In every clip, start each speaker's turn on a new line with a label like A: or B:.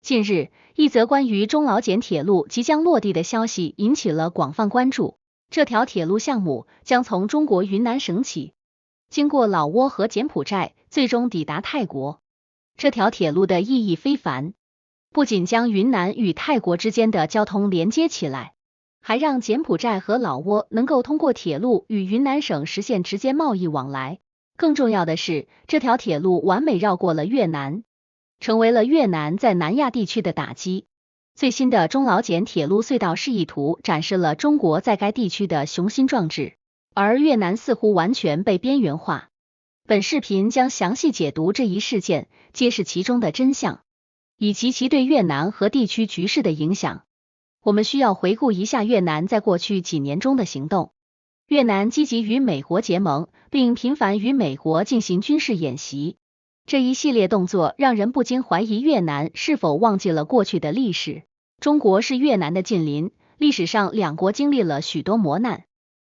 A: 近日，一则关于中老茧铁路即将落地的消息引起了广泛关注。这条铁路项目将从中国云南省起，经过老挝和柬埔寨，最终抵达泰国。这条铁路的意义非凡，不仅将云南与泰国之间的交通连接起来，还让柬埔寨和老挝能够通过铁路与云南省实现直接贸易往来。更重要的是，这条铁路完美绕过了越南，成为了越南在南亚地区的打击。最新的中老茧铁路隧道示意图展示了中国在该地区的雄心壮志，而越南似乎完全被边缘化。本视频将详细解读这一事件，揭示其中的真相，以及其对越南和地区局势的影响。我们需要回顾一下越南在过去几年中的行动。越南积极与美国结盟，并频繁与美国进行军事演习。这一系列动作让人不禁怀疑越南是否忘记了过去的历史。中国是越南的近邻，历史上两国经历了许多磨难。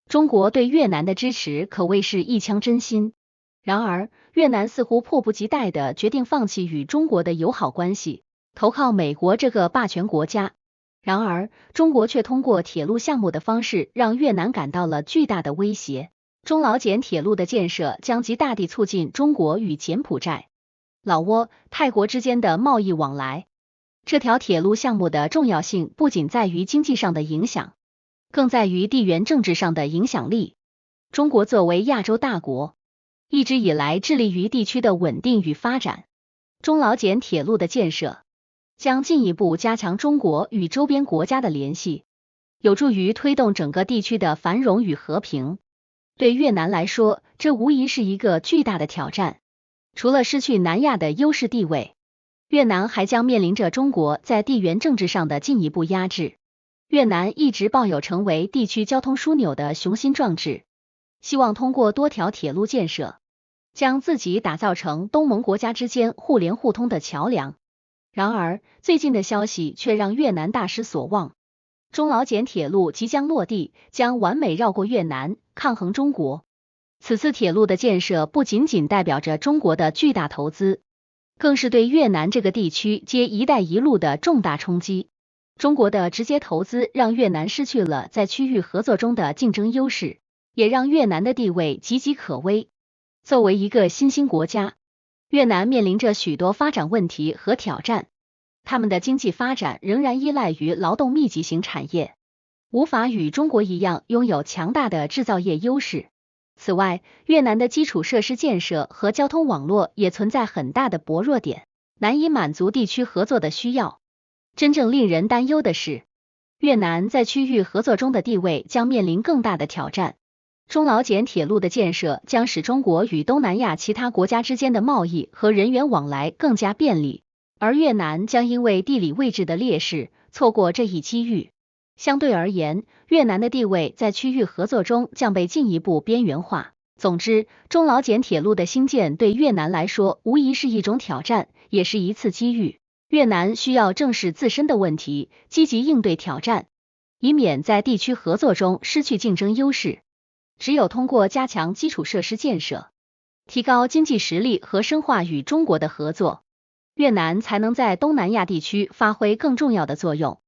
A: 中国对越南的支持可谓是一腔真心。然而，越南似乎迫不及待地决定放弃与中国的友好关系，投靠美国这个霸权国家。然而，中国却通过铁路项目的方式让越南感到了巨大的威胁。中老茧铁路的建设将极大地促进中国与柬埔寨、老挝、泰国之间的贸易往来。这条铁路项目的重要性不仅在于经济上的影响，更在于地缘政治上的影响力。中国作为亚洲大国，一直以来致力于地区的稳定与发展。中老茧铁路的建设将进一步加强中国与周边国家的联系，有助于推动整个地区的繁荣与和平。对越南来说，这无疑是一个巨大的挑战。除了失去南亚的优势地位，越南还将面临着中国在地缘政治上的进一步压制。越南一直抱有成为地区交通枢纽的雄心壮志，希望通过多条铁路建设，将自己打造成东盟国家之间互联互通的桥梁。然而，最近的消息却让越南大失所望。中老茧铁路即将落地，将完美绕过越南，抗衡中国。此次铁路的建设不仅仅代表着中国的巨大投资，更是对越南这个地区接“一带一路”的重大冲击。中国的直接投资让越南失去了在区域合作中的竞争优势，也让越南的地位岌岌可危。作为一个新兴国家，越南面临着许多发展问题和挑战。他们的经济发展仍然依赖于劳动密集型产业，无法与中国一样拥有强大的制造业优势。此外，越南的基础设施建设和交通网络也存在很大的薄弱点，难以满足地区合作的需要。真正令人担忧的是，越南在区域合作中的地位将面临更大的挑战。中老茧铁路的建设将使中国与东南亚其他国家之间的贸易和人员往来更加便利，而越南将因为地理位置的劣势错过这一机遇。相对而言，越南的地位在区域合作中将被进一步边缘化。总之，中老茧铁路的兴建对越南来说无疑是一种挑战，也是一次机遇。越南需要正视自身的问题，积极应对挑战，以免在地区合作中失去竞争优势。只有通过加强基础设施建设，提高经济实力和深化与中国的合作，越南才能在东南亚地区发挥更重要的作用。